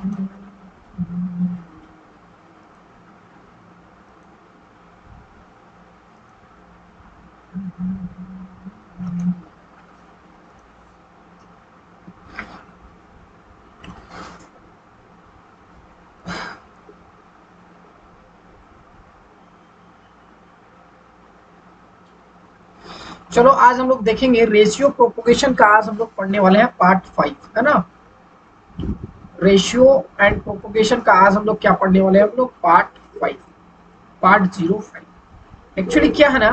चलो आज हम लोग देखेंगे रेशियो प्रोपोगेशन का। आज हम लोग पढ़ने वाले हैं पार्ट 5, है ना। रेशियो एंड प्रोपोगेशन का आज हम लोग क्या पढ़ने वाले हैं, हम लोग पार्ट 5, पार्ट 05। एक्चुअली क्या है ना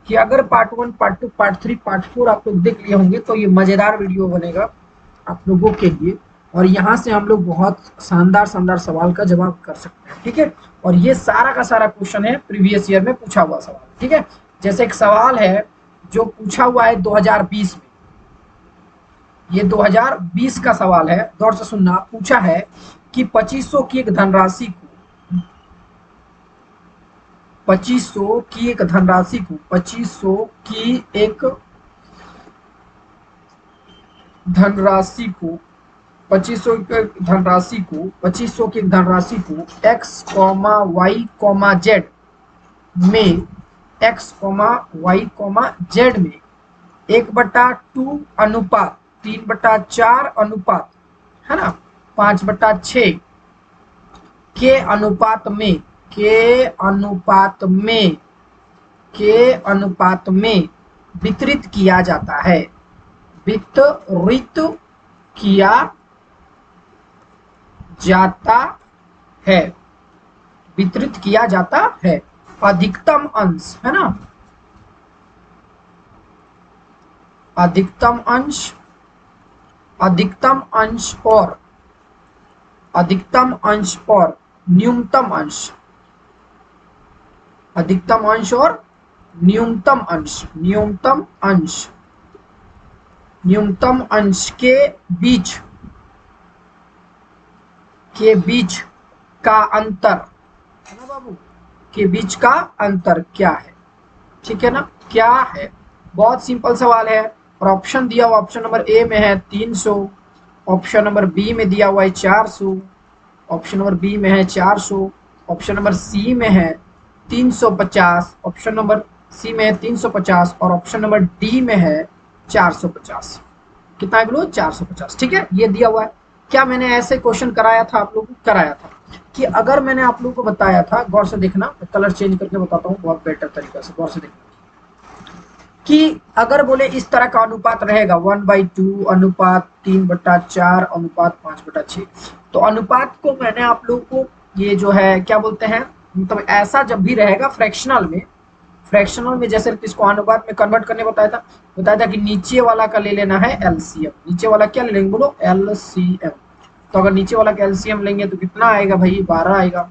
कि अगर पार्ट 1, पार्ट 2, पार्ट 3, पार्ट 4 आप लोग देख लिए होंगे तो ये मजेदार वीडियो बनेगा आप लोगों के लिए, और यहाँ से हम लोग बहुत शानदार शानदार सवाल का जवाब कर सकते हैं, ठीक है। और ये सारा का सारा क्वेश्चन है प्रीवियस ईयर में पूछा हुआ सवाल, ठीक है। जैसे एक सवाल है जो पूछा हुआ है 2020 में, ये 2020 का सवाल है, गौर से सुनना। पूछा है कि 2500 की एक धनराशि को 2500 की एक धनराशि को 2500 की एक धनराशि को 2500 की धनराशि को 2500 की धनराशि को x, y, z में x, y, z में 1/2 अनुपात 3/4 अनुपात, है ना, 5/6 के अनुपात में वितरित किया जाता है। वितरित किया जाता है, वितरित किया जाता है। अधिकतम अंश, है ना, अधिकतम अंश और न्यूनतम अंश, अधिकतम अंश और न्यूनतम अंश के बीच का अंतर, है ना बाबू, के बीच का अंतर क्या है, ठीक है ना, क्या है। बहुत सिंपल सवाल है। और ऑप्शन दिया हुआ, ऑप्शन नंबर ए में है 300, ऑप्शन नंबर बी में दिया हुआ है 400, ऑप्शन नंबर बी में है 400, ऑप्शन नंबर सी में है 350, ऑप्शन नंबर सी में है 350 और ऑप्शन नंबर डी में है 450। कितना है बोलो, 450, ठीक है। ये दिया हुआ है। क्या मैंने ऐसे क्वेश्चन कराया था आप लोगों को? कराया था। कि अगर मैंने आप लोगों को बताया था, गौर से देखना, कलर चेंज करके बताता हूँ बहुत बेटर तरीका से, गौर से देखना, कि अगर बोले इस तरह का अनुपात रहेगा 1/2 अनुपात 3/4 अनुपात 5/6, तो अनुपात को मैंने आप लोगों को ये जो है क्या बोलते हैं, मतलब ऐसा जब भी रहेगा फ्रैक्शनल में जैसे इसको अनुपात में कन्वर्ट करने बताया था कि नीचे वाला का ले लेना है एलसीएम। नीचे वाला क्या ले लेंगे बोलो, एलसीएम। तो अगर नीचे वाला का एलसीएम लेंगे तो कितना आएगा भाई, 12 आएगा।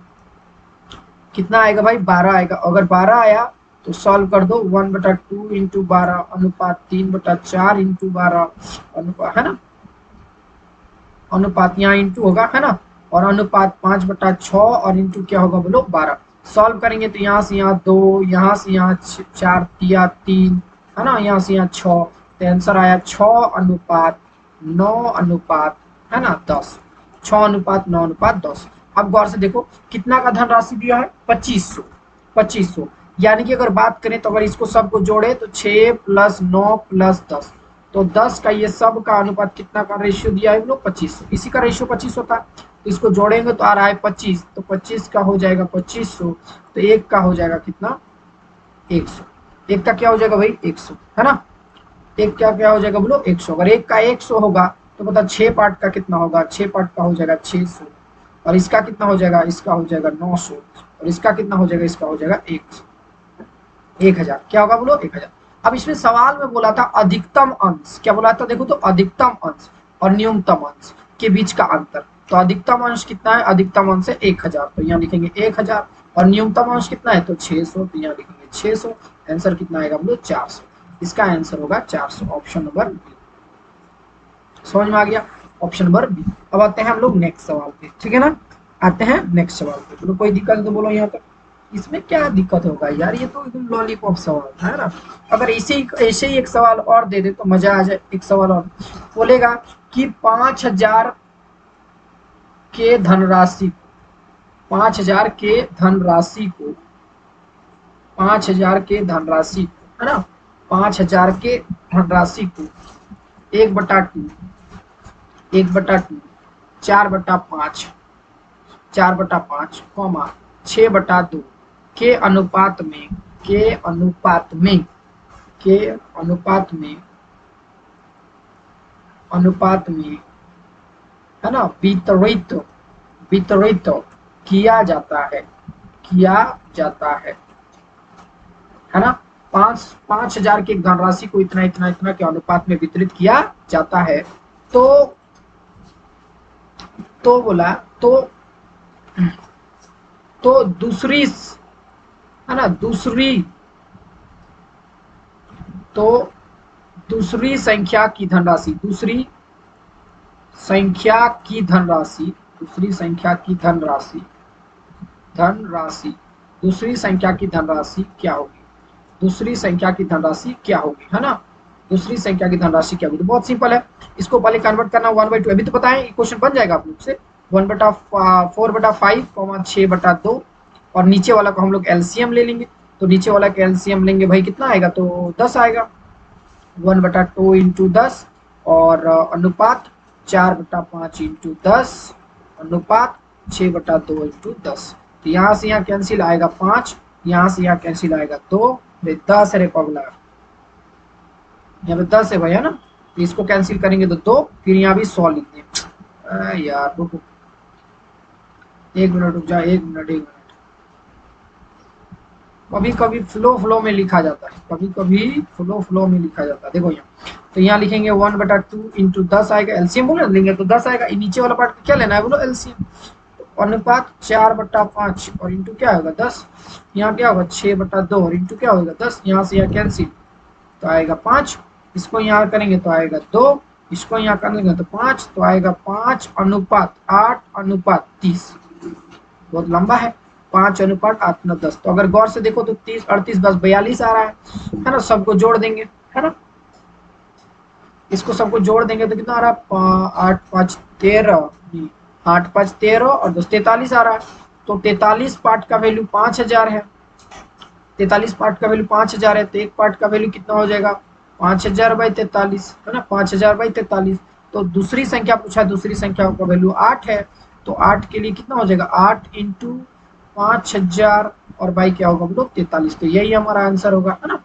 कितना आएगा भाई, 12 आएगा। अगर 12 आया तो सॉल्व कर दो, 1/2 इंटू 12 अनुपात 3/4 इंटू 12 अनुपात, है ना, अनुपात यहाँ इंटू होगा, है ना, और अनुपात 5/6 और इंटू क्या होगा बोलो 12। सॉल्व करेंगे तो यहाँ से यहाँ 2, यहाँ से यहाँ 4 या 3, है ना, यहाँ से यहाँ 6, तो आंसर आया 6 अनुपात 9 अनुपात, है ना, 10। 6 अनुपात 9 अनुपात 10। अब गौर से देखो कितना का धनराशि दिया है, 2500। यानी कि अगर बात करें तो अगर इसको सबको जोड़े तो 6 + 9 + 10, तो 10 का ये सब का अनुपात कितना का रेशियो दिया है, 2500। इसी का रेशियो 25 होता है, तो इसको जोड़ेंगे तो आ रहा है 25, तो 25 का हो जाएगा 2500, तो एक का हो जाएगा कितना, 100। एक का क्या हो जाएगा भाई, 100, है ना। एक क्या क्या हो जाएगा बोलो, 100। अगर एक का 100 होगा तो पता 6 पार्ट का कितना होगा, 6 पार्ट का हो जाएगा 600, और इसका कितना हो जाएगा, इसका हो जाएगा 900, और इसका कितना हो जाएगा, इसका हो जाएगा 1000। क्या होगा बोलो, 1000। अब इसमें सवाल में बोला था अधिकतम अंश, क्या बोला था देखो, तो अधिकतम अंश और न्यूनतम अंश के बीच का अंतर। तो अधिकतम अंश कितना है, अधिकतम अंश है 1000, तो यहाँ लिखेंगे 1000, और न्यूनतम अंश कितना है तो 600, तो यहाँ लिखेंगे 600। आंसर कितना आएगा बोलो, 400। इसका आंसर होगा 400, ऑप्शन नंबर बी। समझ में आ गया, ऑप्शन नंबर बी। अब आते हैं हम लोग नेक्स्ट सवाल पे, ठीक है ना, आते हैं नेक्स्ट सवाल पे। बोलो कोई दिक्कत तो बोलो यहाँ तक। इसमें क्या दिक्कत होगा यार, ये तो एकदम लॉलीपॉप सवाल था, है ना। अगर ऐसे ही एक सवाल और दे दे तो मजा आ जाए। एक सवाल और बोलेगा कि 5000 के धनराशि, 5,000 के धनराशि को, 5,000 के धनराशि को, है ना, 5,000 के धनराशि को 1/2, 1/2, 4/5, 4/5, 6/2 के अनुपात में, के अनुपात में, के अनुपात में, अनुपात में, है ना, वितरित, वितरित किया जाता है, किया जाता है ना। 5,000 की धनराशि को इतना इतना इतना के अनुपात में वितरित किया जाता है। तो बोला तो दूसरी, है ना, दूसरी, तो दूसरी संख्या की धनराशि, दूसरी संख्या की धनराशि, दूसरी संख्या की धनराशि, धनराशि, दूसरी संख्या की धनराशि क्या होगी, दूसरी संख्या की धनराशि क्या होगी, है ना, दूसरी संख्या की धनराशि क्या होगी। तो बहुत सिंपल है, इसको पहले कन्वर्ट करना 1/2, अभी तो पता है क्वेश्चन बन जाएगा आप लोग से। 1/4/5, 6/2, और नीचे वाला को हम लोग एलसीएम ले लेंगे। तो नीचे वाला का एलसीएम लेंगे भाई, कितना आएगा, तो 10 आएगा। 1/2 इंटू 10, और अनुपात 4/5 इंटू 10, अनुपात 6/2 इंटू 10। तो यहाँ से यहाँ कैंसिल आएगा 5, यहाँ से यहाँ कैंसिल आएगा 2, 10 है रे पगला, यहाँ पे 10 है भाई, है ना। तो इसको कैंसिल करेंगे तो 2, फिर यहाँ भी 100 लिख दें। यार रुको, 1 मिनट रुक जा, 1 मिनट, 1 मिनट। कभी कभी फ्लो में लिखा जाता है, कभी कभी फ्लो में लिखा जाता है। देखो यहाँ, तो यहाँ लिखेंगे 1/2 इंटू 10 आएगा, एलसीएम बोले लेंगे तो 10 आएगा। नीचे वाला पार्ट क्या लेना है बोलो, एलसीएम। अनुपात 4/5 और इंटू क्या होगा 10, यहाँ क्या होगा 6/2 और इंटू क्या होगा 10, यहाँ से यहाँ कैंसिल तो आएगा 5, इसको यहाँ करेंगे तो आएगा 2, इसको यहाँ करेंगे तो 5, तो आएगा 5/8/30। बहुत लंबा है, 5/8/10। तो अगर गौर से देखो तो 30, 38, बस 42 आ रहा है ना। सबको जोड़ देंगे, है ना, इसको सबको जोड़ देंगे तो कितना आ रहा है, 8 5 13, 8 5 13 और 10 43 आ रहा है। तो 43 पार्ट का वैल्यू 5,000 है, 43 पार्ट का वैल्यू 5,000 है, तो एक पार्ट का वैल्यू कितना हो जाएगा, 5,000/43, है ना, 5,000/43। तो दूसरी संख्या पूछा है, दूसरी संख्या का वैल्यू 8 है, तो 8 के लिए कितना हो जाएगा, 8 इंटू 5,000 और बाई क्या होगा बोलो 43। तो यही हमारा आंसर होगा, है ना,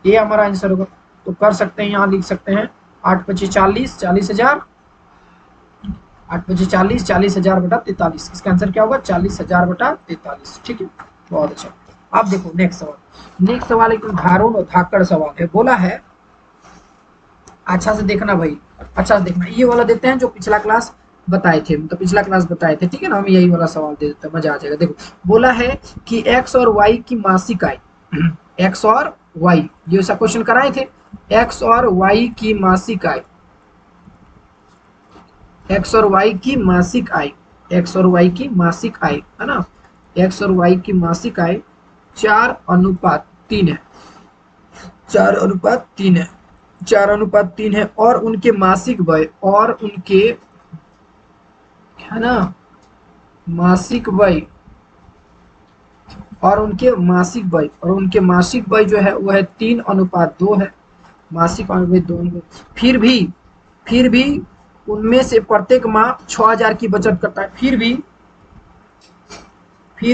ये हमारा आंसर होगा। तो कर सकते हैं, यहाँ लिख सकते हैं 8 × 40, 40,000, 8 × 40, 40,000/43। इसका आंसर क्या होगा, 40,000/43। ठीक है, बहुत अच्छा। अब देखो नेक्स्ट सवाल, नेक्स्ट सवाल एक उदाहरण और धाकड़ सवाल है। बोला है, अच्छा से देखना भाई, अच्छा से देखना, ये वाला देते हैं जो पिछला क्लास बताए थे, मतलब पिछला क्लास बताए थे, ठीक है ना, हम यही वाला सवाल दे देते हैं, मजा आ जाएगा। देखो बोला है कि x और y की मासिक आय, x और y, ये ऐसा क्वेश्चन कराए थे, x और y की मासिक आय, x और y की मासिक आय, x और y की मासिक आय, है ना, x और y की मासिक आय 4:3 है, 4:3 है, 4:3 है, और उनके मासिक व्यय, और उनके, है ना, मासिक व्यय, और उनके मासिक व्यय, और उनके मासिक व्यय जो है वो है 3:2 है, मासिक व्यय 2। फिर भी उनमें से प्रत्येक माह 6,000 की बचत करता है। फिर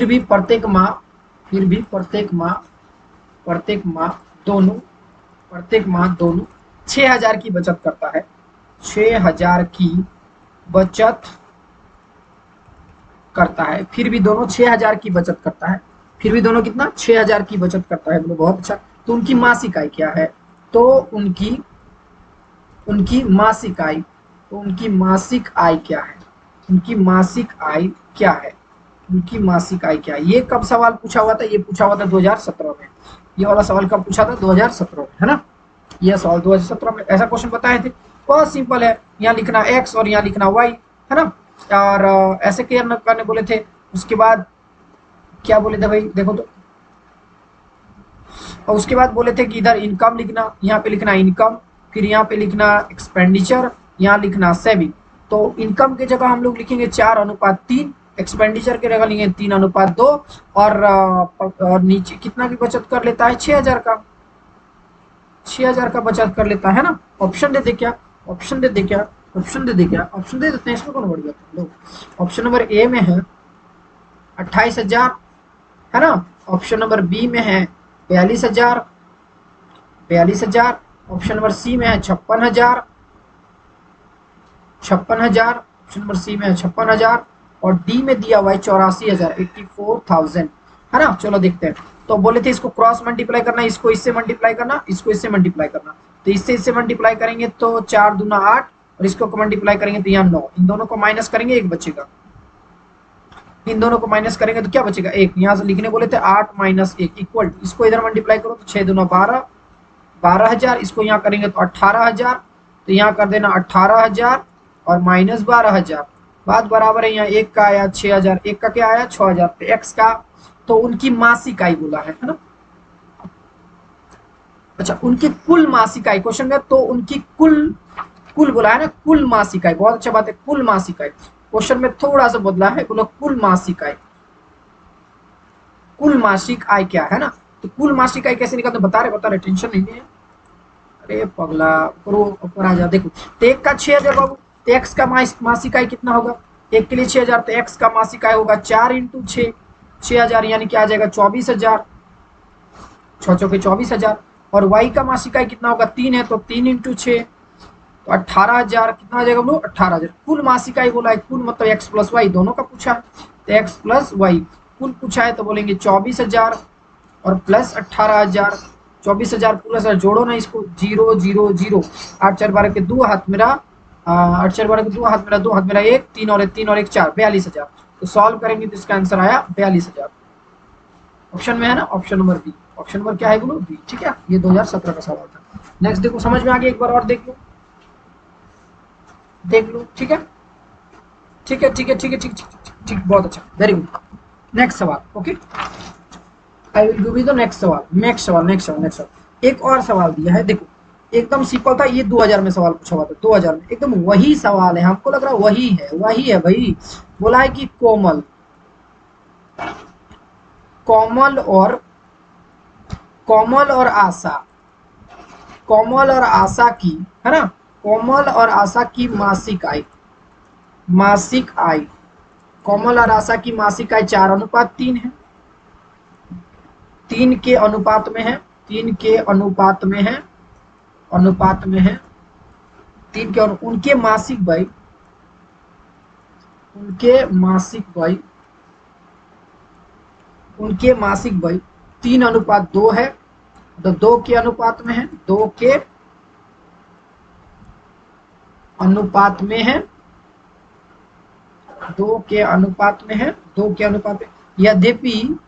भी प्रत्येक माह दोनों 6,000 की बचत करता है, 6,000 की बचत करता है। फिर भी दोनों 6,000 की बचत करता है, फिर भी दोनों कितना 6,000 की बचत करता है, बोलो बहुत अच्छा। तो उनकी मासिक आय क्या है, तो उनकी मासिक आय, तो उनकी मासिक आय क्या है, उनकी मासिक आय क्या है, उनकी मासिक आय क्या है। ये कब सवाल पूछा हुआ था, ये पूछा हुआ था 2017 में, ये वाला सवाल कब पूछा था, 2017 में, है ना, यह सवाल 2017 में ऐसा क्वेश्चन बताए थे। बहुत सिंपल है, यहाँ लिखना x और यहाँ लिखना y, है ना, और ऐसे क्लियर करने बोले थे। उसके बाद क्या बोले थे भाई, देखो तो, और उसके बाद बोले थे कि इधर इनकम लिखना, यहाँ पे लिखना इनकम, फिर यहाँ पे लिखना एक्सपेंडिचर, यहाँ लिखना सेविंग, तो इनकम की जगह हम लोग लिखेंगे 4:3, एक्सपेंडिचर की जगह लिखेंगे 3:2 और नीचे कितना की बचत कर लेता है 6,000 का, 6,000 का बचत कर लेता है ना। ऑप्शन दे दे क्या, ऑप्शन दे दे क्या, ऑप्शन दे दे क्या, ऑप्शन दे देते हैं, इसमें कौन बढ़ गया तुम लोग। ऑप्शन नंबर ए में है 28,000 है ना, ऑप्शन नंबर बी में है 42,000, 42,000, ऑप्शन नंबर सी में है 56,000, 56,000, ऑप्शन नंबर सी में है 56,000 और डी में दिया हुआ है 84,000, 84,000 है ना। चलो देखते हैं। तो बोले थे इसको क्रॉस मल्टीप्लाई करना, इसको इससे मल्टीप्लाई करना, इसको इससे मल्टीप्लाई करना। तो इससे मल्टीप्लाई करेंगे तो 4 दूना 8 और इसको मल्टीप्लाई करेंगे तो यहाँ 9, इन दोनों को माइनस करेंगे एक बचेगा, इन दोनों को माइनस करेंगे तो क्या बचेगा 1। यहाँ से लिखने बोले थे 8 माइनस 1 इक्वल, इसको इधर मल्टीप्लाई करो तो 6 दूना 12, 12,000, इसको यहाँ करेंगे तो 18,000, तो यहाँ कर देना 18,000 और माइनस 12,000, बात बराबर है। यहाँ एक का आया 6,000, एक का क्या आया 6,000, तो एक्स का तो उनकी मासिक आय बोला है ना। अच्छा उनकी कुल मासिक आय क्वेश्चन में, तो उनकी कुल कुल बोला है ना, कुल मासिक आय, बहुत अच्छा बात है, कुल मासिक आय क्वेश्चन में थोड़ा सा बदला है, बोला कुल मासिक आय, कुल मासिक आय क्या है ना। तो कुल मासिक आय कैसे निकालते बता रहे टेंशन नहीं है। अरे पगला करो ऊपर आ जा, देखो तो एक का 6,000 बाबू, तो एक्स का मासिक आय कितना होगा, एक के लिए 6,000, तो एक्स का मासिक आय होगा 4 इंटू 6, 6,000 यानी कि आ जाएगा 24,000, 6 चौके 24,000 और वाई का मासिक आय कितना होगा 3 है, तो 3 इंटू 6 तो 18,000 कितना आ जाएगा बोलो 18,000। कुल मासिक आय बोला है, कुल मतलब एक्स प्लस वाई दोनों का पूछा है, तो एक्स प्लस वाई कुल पूछा है तो बोलेंगे 24,000 और प्लस 18,000, 24,000 प्लस जोड़ो ना इसको 0 0 0, 8 4 12 के 2 हाथ मेरा, 8 4 12 के 2 हाथ मेरा, 2 हाथ मेरा 1, 3 और 3 और 1 4, 42,000। तो सॉल्व करेंगे तो इसका आंसर आया 42,000। ऑप्शन में है ना, option number B, option number क्या है बोलो बी, ठीक है। ये 2017 का सवाल था। नेक्स्ट देखो समझ में आ गया, एक बार और देख लो, देख लो, ठीक है ठीक है ठीक है ठीक है ठीक ठीक, बहुत अच्छा, वेरी गुड। नेक्स्ट सवाल, okay I will give you the next सवाल, नेक्स्ट सवाल, नेक्स्ट सवाल, नेक्स्ट सवाल। एक और सवाल दिया है, देखो एकदम सिंपल था, ये 2000 में सवाल पूछा हुआ था, 2000 में एकदम वही सवाल है, हमको लग रहा वही है भाई। बोला है कि कोमल, कोमल और आशा, कोमल और आशा की है ना, कोमल और आशा की मासिक आय, मासिक आय, कोमल और आशा की मासिक आय 4:3 है, 3 के अनुपात में है, 3 के अनुपात में है, अनुपात में है 3 के, उनके मासिक व्यय, उनके मासिक व्यय, उनके मासिक व्यय 3:2 है, तो 2 के अनुपात में है, 2 के अनुपात में है, 2 के अनुपात में है, 2 के अनुपात में, यद्यपि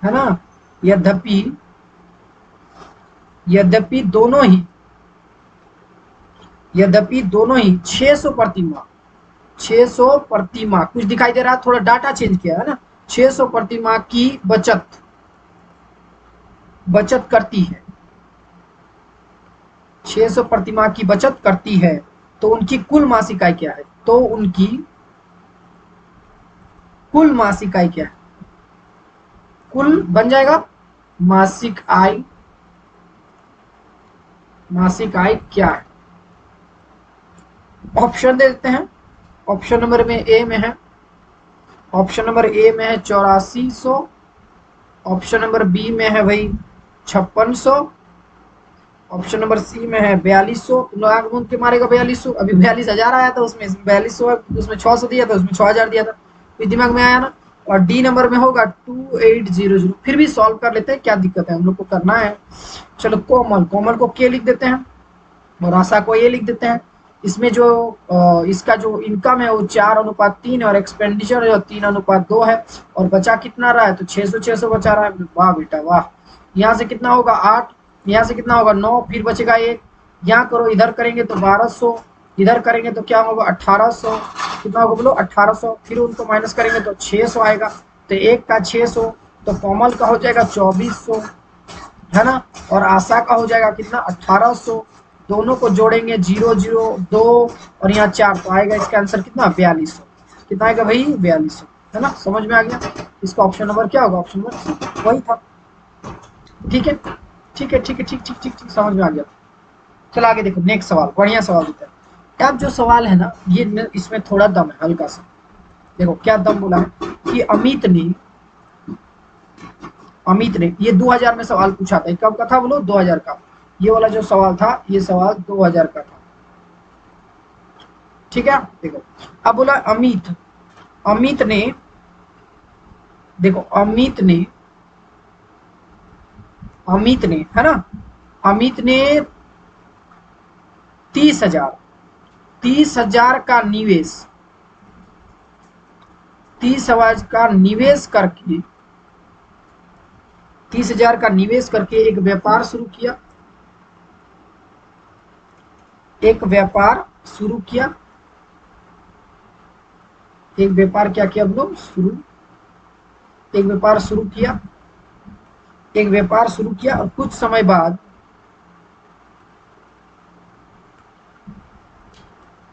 है ना, यद्यपि दोनों ही 600 प्रति माह, 600 प्रति माह, कुछ दिखाई दे रहा है, थोड़ा डाटा चेंज किया है ना, 600 प्रति माह की बचत करती है, 600 प्रति माह की बचत करती है, तो उनकी कुल मासिक आय क्या है, तो उनकी कुल मासिक आय क्या है, कुल बन जाएगा मासिक आय, मासिक आय क्या है। ऑप्शन दे देते हैं, ऑप्शन नंबर में ए में है, ऑप्शन नंबर ए में है 8400, ऑप्शन नंबर बी में है भाई 5600, ऑप्शन नंबर सी में है 4200, तुम लोग आग मूंद के मारेगा 4200, अभी 42,000 आया था उसमें 4200, उसमें 600 दिया था, उसमें 6,000 दिया था, तो दिमाग में आया ना। और डी नंबर में होगा 2800, फिर भी सॉल्व कर लेते हैं, क्या दिक्कत है, हम लोग को करना है। चलो कोमल, कोमल को के लिख देते हैं और आशा को ये लिख देते हैं। इसमें जो इसका जो इनकम है वो 4:3 और एक्सपेंडिचर जो 3:2 है, और बचा कितना रहा है, तो 600 बचा रहा है, वाह बेटा वाह। यहाँ से कितना होगा 8, यहाँ से कितना होगा 9, फिर बचेगा 1, यहाँ करो, इधर करेंगे तो 1200, इधर करेंगे तो क्या होगा 1800, कितना होगा बोलो 1800, फिर उनको माइनस करेंगे तो 600 आएगा, तो 1 का 600, तो कोमल का हो जाएगा 2400 है ना, और आशा का हो जाएगा कितना 1800, दोनों को जोड़ेंगे 0 0 2 और यहाँ 4, तो आएगा इसका आंसर कितना 4200। कितना आएगा भाई 4200, है ना, समझ में आ गया। इसका ऑप्शन नंबर क्या होगा, ऑप्शन नंबर सी वही था। ठीक है ठीक है ठीक है ठीक ठीक ठीक ठीक, समझ में आ गया। चलो आगे देखो, नेक्स्ट सवाल, बढ़िया सवाल देता है। अब जो सवाल है ना, ये इसमें थोड़ा दम है हल्का सा। देखो क्या दम बोला है कि अमित ने ये 2000 में सवाल पूछा था। कब का था बोलो, 2000 का। ये वाला जो सवाल था, ये सवाल 2000 का था। ठीक है, देखो अब बोला अमित ने, देखो अमित ने है ना, अमित ने 30,000 का निवेश, 30,000 का निवेश करके, 30,000 का निवेश करके एक व्यापार शुरू किया, एक व्यापार शुरू किया, एक व्यापार क्या किया हम लोग, शुरू, एक व्यापार शुरू किया, एक व्यापार शुरू किया और कुछ समय बाद,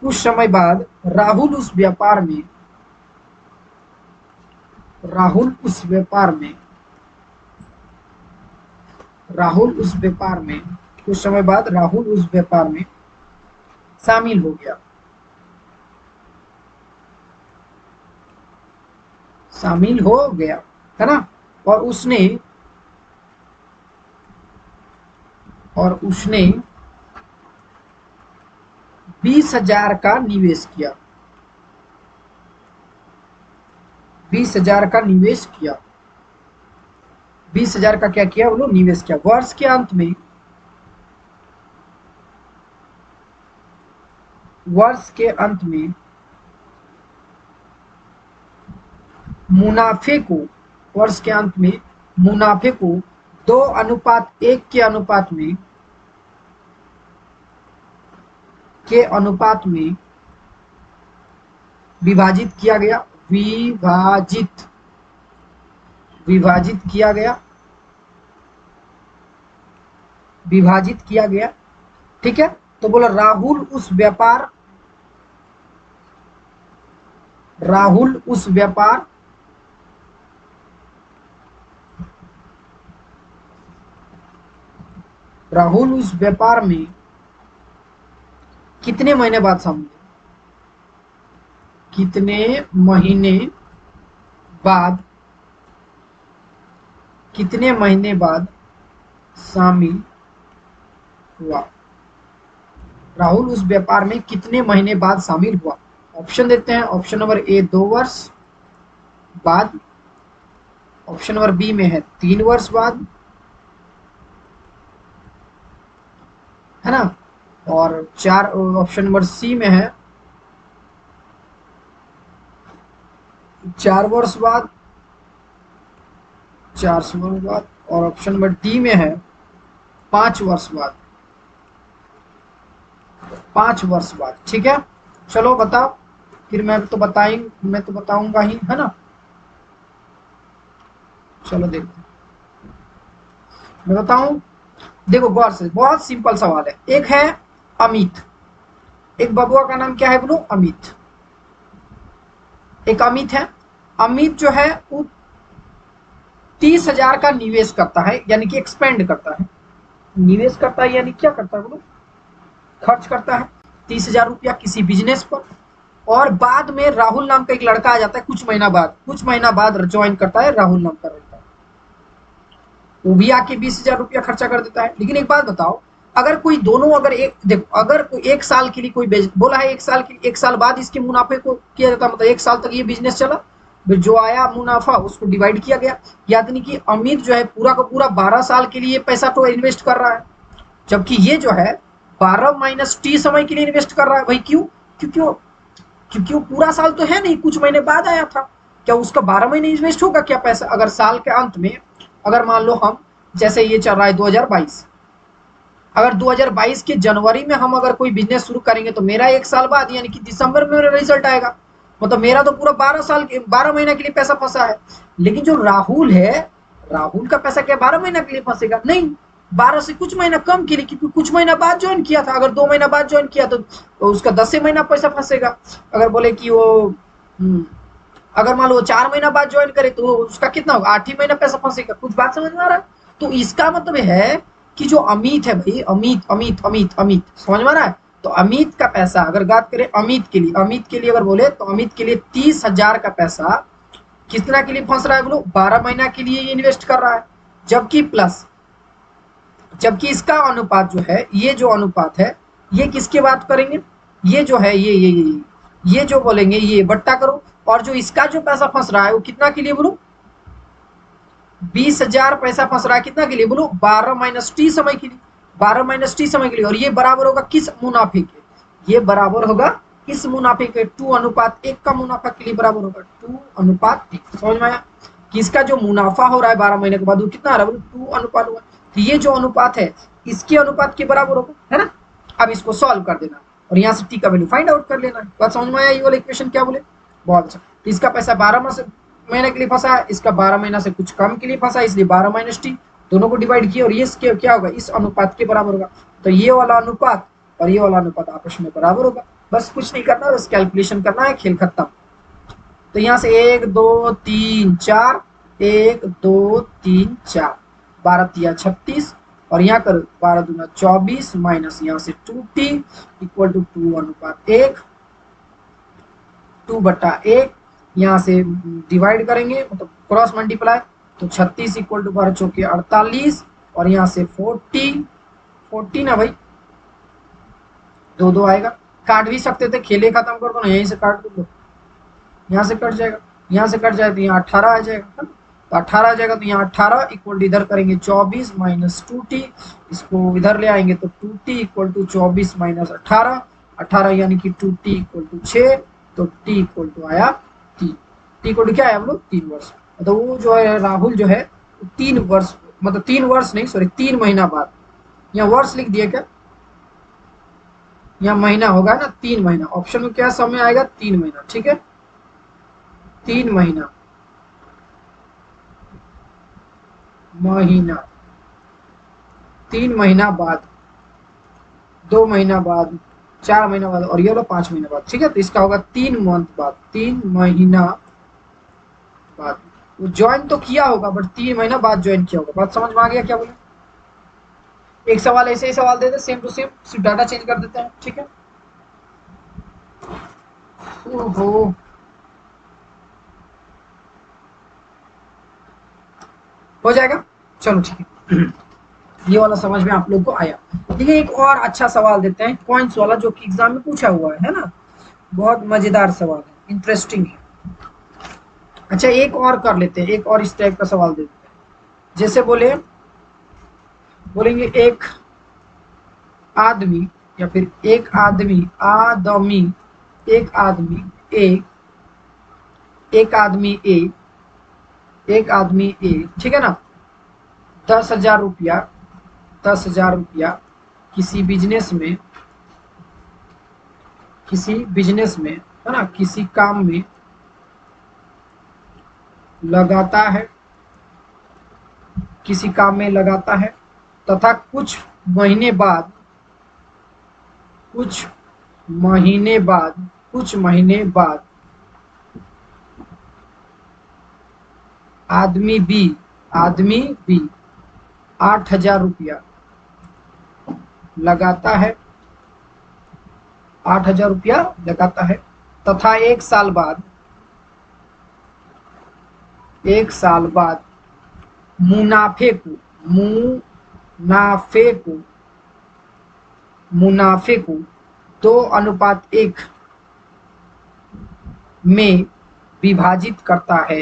कुछ समय बाद राहुल उस व्यापार में, राहुल उस व्यापार में, राहुल उस व्यापार में, कुछ समय बाद राहुल उस व्यापार में शामिल हो गया, शामिल हो गया, है ना। और उसने 20,000 का निवेश किया, 20,000 का निवेश किया, 20,000 का क्या किया बोलो, निवेश किया। वर्ष के अंत में, वर्ष के अंत में मुनाफे को, वर्ष के अंत में मुनाफे को 2:1 के अनुपात में, के अनुपात में विभाजित किया गया, विभाजित, विभाजित किया गया, विभाजित किया गया। ठीक है, तो बोला राहुल उस व्यापार, राहुल उस व्यापार, राहुल उस व्यापार में कितने महीने बाद शामिल, कितने महीने बाद, कितने महीने बाद शामिल हुआ, राहुल उस व्यापार में कितने महीने बाद शामिल हुआ। ऑप्शन देते हैं, ऑप्शन नंबर ए 2 वर्ष बाद, ऑप्शन नंबर बी में है 3 वर्ष बाद, है ना, और ऑप्शन नंबर सी में है 4 वर्ष बाद, 4 वर्ष बाद, और ऑप्शन नंबर डी में है 5 वर्ष बाद, 5 वर्ष बाद। ठीक है, चलो बताओ, फिर मैं तो बताऊंगा ही, है ना। चलो देखते, मैं बताऊं, देखो गौर से, बहुत सिंपल सवाल है। एक है अमित, एक बबुआ का नाम क्या है बोलो, अमित, एक अमित है। अमित जो है वो 30,000 का निवेश करता है, यानी कि एक्सपेंड करता है, निवेश करता है यानी क्या करता है बोलो, खर्च करता है 30,000 रुपया किसी बिजनेस पर। और बाद में राहुल नाम का एक लड़का आ जाता है, कुछ महीना बाद ज्वाइन करता है राहुल नाम का लड़का, वो भी आके 20,000 रुपया खर्चा कर देता है। लेकिन एक बात बताओ, अगर कोई दोनों, अगर एक देखो, अगर कोई 1 साल के लिए कोई बोला है, 1 साल बाद इसके मुनाफे को किया जाता, मतलब 1 साल तक ये बिजनेस चला, जो आया मुनाफा उसको डिवाइड किया गया। यानी कि अमित जो है पूरा का पूरा 12 साल के लिए पैसा तो इन्वेस्ट कर रहा है, जबकि ये जो है 12 माइनस टी समय के लिए इन्वेस्ट कर रहा है। भाई क्यों, क्योंकि वो पूरा साल तो है नहीं, कुछ महीने बाद आया था। क्या उसका 12 महीने इन्वेस्ट होगा क्या पैसा? अगर साल के अंत में, अगर मान लो हम, जैसे ये चल रहा है 2022, अगर 2022 के जनवरी में हम अगर कोई बिजनेस शुरू करेंगे तो मेरा 1 साल बाद यानी कि दिसंबर में मेरा रिजल्ट आएगा, मतलब मेरा तो पूरा 12 महीने के लिए पैसा फंसा है। लेकिन जो राहुल है, राहुल का पैसा क्या 12 महीने के लिए फंसेगा? नहीं, 12 से कुछ महीना कम के लिए, क्योंकि कुछ महीना बाद ज्वाइन किया था। अगर 2 महीना बाद ज्वाइन किया तो उसका 10 महीना पैसा फंसेगा। अगर बोले कि वो अगर मान लो वो 4 महीना बाद ज्वाइन करे तो उसका कितना होगा, 8 ही महीना पैसा फंसेगा। कुछ बात समझ में आ रहा है? तो इसका मतलब है कि जो अमित है भाई, अमित अमित अमित अमित, समझ में आ रहा है? तो अमित का पैसा अगर बात करें अमित के लिए अगर बोले तो अमित के लिए 30,000 का पैसा कितना के लिए फंस रहा है बोलो, 12 महीना के लिए ये इन्वेस्ट कर रहा है। जबकि प्लस, जबकि इसका अनुपात जो है, ये जो अनुपात है, ये किसकी बात करेंगे, ये जो है ये जो बोलेंगे ये बट्टा करो, और जो इसका जो पैसा फंस रहा है वो कितना के लिए बोलो, 20,000 पैसा फंस रहा है कितना के लिए बोलो, 12 माइनस टी समय के लिए, 12 माइनस टी समय के लिए। और ये बराबर होगा किस मुनाफे के, ये बराबर होगा किस मुनाफे के, 2:1 का मुनाफा के लिए बराबर होगा 2:1। समझ में आया? किसका जो मुनाफा हो रहा है 12 महीने के बाद वो कितना आ रहा है बोलो, 2 होगा। तो ये जो अनुपात है इसके अनुपात के बराबर होगा, है ना? अब इसको सॉल्व कर देना और यहाँ से टी का वैल्यू फाइंड आउट कर लेना। बात समझ में आया? ये वाला इक्वेशन क्या बोले, बहुत अच्छा। तो इसका पैसा 12 महीने के लिए फंसा है, इसका 12 महीना से कुछ कम के लिए फंसा है, इसलिए 12 माइनस टी, दोनों को डिवाइड किया और ये क्या होगा, इस अनुपात के बराबर होगा। तो ये वाला अनुपात और ये वाला अनुपात आपस में बराबर होगा। बस कुछ नहीं करना, बस कैलकुलेशन करना है, खेल खत्म। तो यहाँ से 1 2 3 4, 1 2 3 4, 12 तिया 36 और यहाँ कर 12 दूना 24 माइनस यहाँ से 2t इक्वल टू 2:1, 2/1। यहाँ से डिवाइड करेंगे मतलब क्रॉस मल्टीप्लाई, तो 36 इक्वल टू 12 चौके 48 और यहाँ से 40 ना भाई, 2 2 आएगा। काट भी सकते थे, खेले खत्म कर दो ना, यहीं से काट दो, यहाँ से कट जाएगा, यहाँ से कट जाए तो यहाँ 18 आ जाएगा, तो 18 आ जाएगा। तो यहाँ 18 इक्वल इधर करेंगे 24 माइनस 2t, इसको इधर ले आएंगे तो 2t इक्वल टू 24 माइनस 18, 18 यानी कि 2t इक्वल टू 6, तो t इक्वल टू आया 3। t इक्वल टू क्या है हम लोग 3 वर्ष। तो वो जो है राहुल जो है 3 वर्ष, मतलब 3 वर्ष नहीं सॉरी 3 महीना बाद, यहाँ वर्ष लिख दिया क्या, यहाँ महीना होगा ना, 3 महीना। ऑप्शन में क्या समय आएगा, 3 महीना, ठीक है, 3 महीना, 3 महीना बाद, 2 महीना बाद, 4 महीना बाद और ये वाला 5 महीना बाद, ठीक है। तो इसका होगा 3 मंथ बाद, 3 महीना बाद। वो ज्वाइन तो किया होगा बट 3 महीना बाद ज्वाइन किया होगा। बात समझ में आ गया क्या बोले? एक सवाल ऐसे ही सवाल दे दे सेम टू सेम, सिर्फ डाटा चेंज कर देते हैं, ठीक है। ओहो, हो जाएगा, चलो ठीक है। ये वाला समझ में आप लोग को आया। ठीक है, एक और अच्छा सवाल देते हैं कॉइन्स वाला, जो कि एग्जाम में पूछा हुआ है ना, बहुत मजेदार सवाल है, इंटरेस्टिंग है। अच्छा एक और कर लेते हैं, एक और इस टाइप का सवाल देते हैं। जैसे बोलेंगे एक आदमी या फिर एक आदमी एक आदमी ए, ठीक है ना, 10,000 रुपया, 10,000 रुपया किसी बिजनेस में है ना, किसी काम में लगाता है, किसी काम में लगाता है तथा कुछ महीने बाद आदमी बी 8,000 रुपया लगाता है, 8,000 रुपया लगाता है तथा एक साल बाद मुनाफे को 2:1 में विभाजित करता है,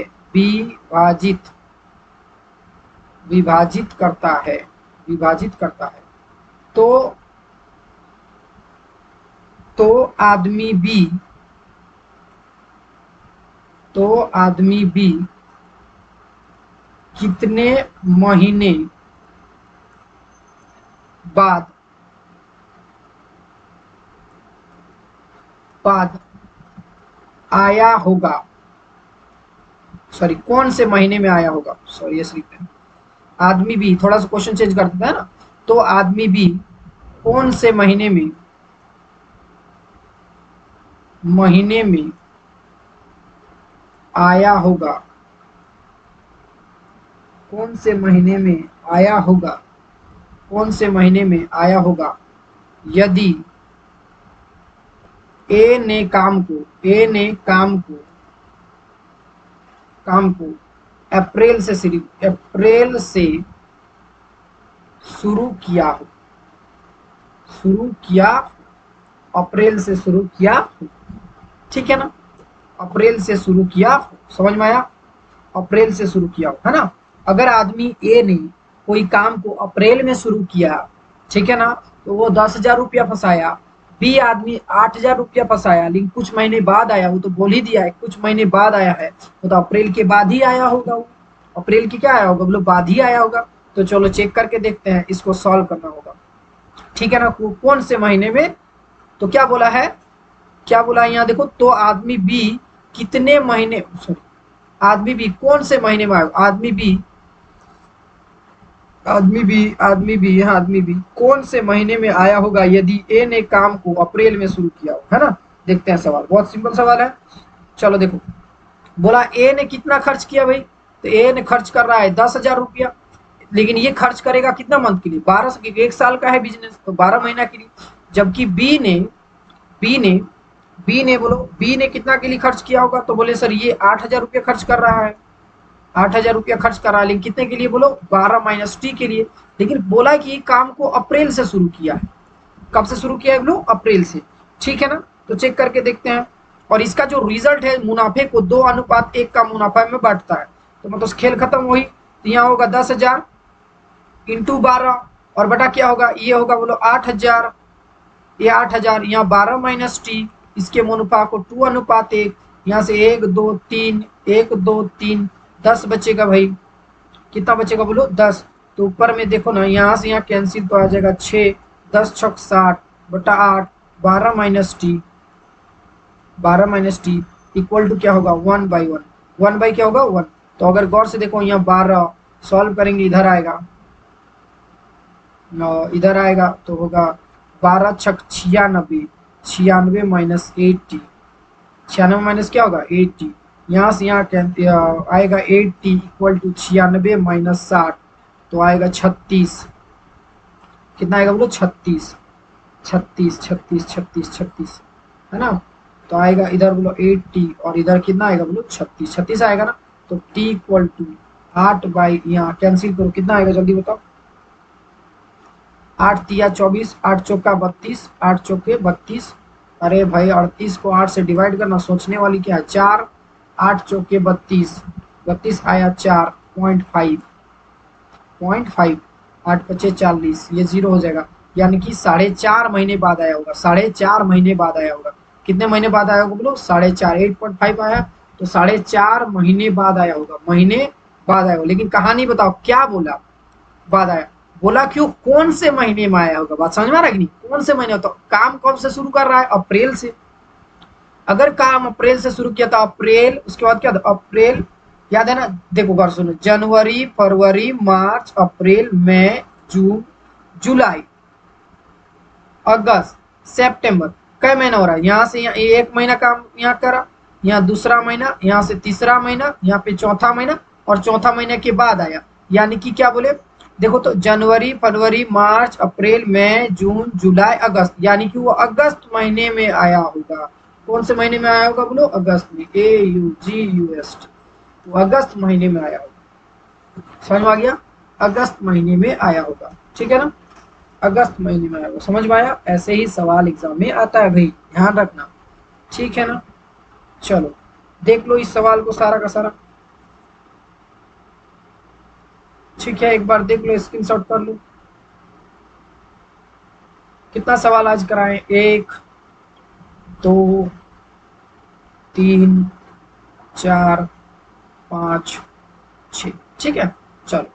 विभाजित करता है। तो आदमी बी कितने महीने बाद आया होगा, सॉरी कौन से महीने में आया होगा, सॉरी ये लिखते हैं आदमी भी, थोड़ा सा क्वेश्चन चेंज कर देता है ना, तो आदमी बी कौन से महीने में आया होगा, कौन से महीने में आया होगा, कौन से महीने में आया होगा यदि ए ने काम को अप्रैल से शुरू किया हो, अप्रैल से शुरू किया हो, ठीक है ना, अप्रैल से शुरू किया हो, समझ में आया, अप्रैल से शुरू किया हो, है ना। अगर आदमी ए ने कोई काम को अप्रैल में शुरू किया, ठीक है ना, तो वो 10,000 रुपया फंसाया। बी आदमी 8,000 रुपया फंसाया, लेकिन कुछ महीने बाद आया, वो तो बोल ही दिया है कुछ महीने बाद आया है, वो तो अप्रैल के बाद ही आया होगा, वो अप्रैल के क्या आया होगा, बोलो बाद ही आया होगा। तो चलो चेक करके देखते हैं, इसको सॉल्व करना होगा, ठीक है ना। कौन से महीने में, तो क्या बोला है, क्या बोला है यहाँ देखो, तो आदमी बी कितने महीने, सॉरी, आदमी बी कौन से महीने में आया, आदमी बी कौन से महीने में आया होगा यदि ए ने काम को अप्रैल में शुरू किया हो, है ना। देखते हैं सवाल, बहुत सिंपल सवाल है। चलो देखो, बोला ए ने कितना खर्च किया भाई, तो ए ने खर्च कर रहा है 10,000 रुपया, लेकिन ये खर्च करेगा कितना मंथ के लिए, 12, एक साल का है बिजनेस, तो 12 महीना के लिए। जबकि बी ने बोलो, बी ने कितना के लिए खर्च किया होगा, तो बोले सर ये 8,000 रुपया खर्च कर रहा है, 8,000 रुपया खर्च कर रहा है, लेकिन कितने के लिए, बोलो 12 माइनस टी के लिए। लेकिन बोला कि काम को अप्रैल से शुरू किया है, कब से शुरू किया है बोलो, अप्रैल से, ठीक है ना। तो चेक करके देखते हैं, और इसका जो रिजल्ट है, मुनाफे को 2:1 का मुनाफा में बांटता है, तो मतलब खेल खत्म हुई। तो यहाँ होगा 10,000 इंटू 12 और बटा क्या होगा, ये होगा बोलो 8,000, ये 8,000, यहाँ 12 माइनस टी, इसके मुनाफा को 2:1, यहाँ से 1 2 3 1 2 3 10 बचेगा भाई, कितना बचेगा बोलो 10। तो ऊपर में देखो ना, यहाँ से यहाँ कैंसिल तो आ जाएगा 6, 10 छक 60 बटा 8, 12 माइनस टी इक्वल टू क्या होगा 1/1, 1 बाई क्या होगा 1। तो अगर गौर से देखो, यहाँ 12 सॉल्व करेंगे, इधर आएगा तो होगा 12 छक 96, 96 माइनस 80, 96 माइनस क्या होगा 80, यहाँ से यहाँ आएगा 80 इक्वल टू 96 माइनस 60, तो आएगा 36, कितना आएगा बोलो 36, 36 36 36 36, है ना। तो आएगा इधर बोलो 80 और इधर कितना आएगा बोलो 36, 36 आएगा ना। तो t इक्वल टू 8 बाई, यहाँ कैंसिल करो, कितना आएगा जल्दी बताओ, 8 तिया 24, 8 चौका 32, 8 चौके 32, अरे भाई 38 को 8 से डिवाइड करना सोचने वाली क्या है, 4, 8 चौके 32, 32 आया 4.5, 8 पचे 40, ये 0 हो जाएगा, यानी कि 4.5 महीने बाद आया होगा, 4.5 महीने बाद आया होगा। कितने महीने बाद आया होगा बोलो 4.5, 8.5 आया, तो 4.5 महीने बाद आया होगा, महीने बाद आया होगा। लेकिन कहानी बताओ क्या बोला, बाद आया, बोला क्यों, कौन से महीने में आया होगा, बात समझ में आ रहा है कि नहीं, कौन से महीने होता, काम कब से शुरू कर रहा है, अप्रैल से। अगर काम अप्रैल से शुरू किया था, अप्रैल, उसके बाद क्या था अप्रैल, याद है ना, देखो गौर सुनो, जनवरी फरवरी मार्च अप्रैल मई जून जुलाई अगस्त सितंबर, कई महीना हो रहा है, यहाँ से यहाँ एक महीना काम यहाँ करा, यहाँ दूसरा महीना, यहाँ से तीसरा महीना, यहाँ पे चौथा महीना, और चौथा महीने के बाद आया, यानी कि क्या बोले, देखो तो जनवरी फरवरी मार्च अप्रैल मई जून जुलाई अगस्त, यानी कि वो अगस्त महीने में आया होगा। कौन से महीने में आया होगा बोलो, अगस्त में, AUGUST, तो अगस्त महीने में आया होगा, समझ में आ गया, अगस्त महीने में आया होगा, ठीक है ना, अगस्त महीने में आया होगा, समझ में आया। ऐसे ही सवाल एग्जाम में आता है भाई, ध्यान रखना, ठीक है ना। चलो देख लो इस सवाल को सारा का सारा, ठीक है, एक बार देख लो, स्क्रीनशॉट कर लो। कितना सवाल आज कराएं, 1 2 3 4 5 6, ठीक है, चलो।